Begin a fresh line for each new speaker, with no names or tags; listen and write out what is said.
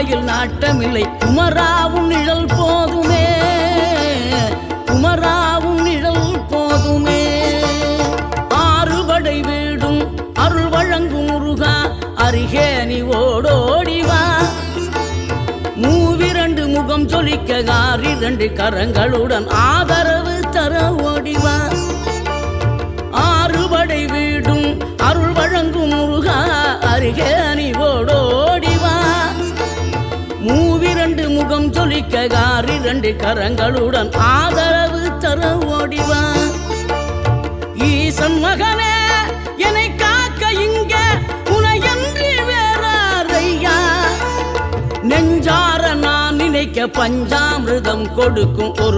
மாளிகையில் நாட்டமில்லை குமராவும் நிழல் போதுமே, குமராவும் நிழல் போதுமே. ஆறுபடை வீடும் அருள் வழங்கும் முருகா அருகே நீ ஓடோடிவா. மூவிரண்டு முகம் சொலிக்க ஆறிரண்டு கரங்களுடன் ஆதரவு தர ஓடிவா. ஆறுபடை வீடும் அருள் வழங்கும் முருகா அருகே நீ ஓடோடிவா. மூவிரண்டு முகம் சொலிக்க ஆறிரண்டு கரங்களுடன் ஆதரவு தர ஓடிவா. ஈசன் மகனே என்னை காக்க இங்க உனையன்றி வேறாரையா. நெஞ்சார நான் நினைக்க பஞ்சாமிர்தம் கொடுக்கும் ஒரு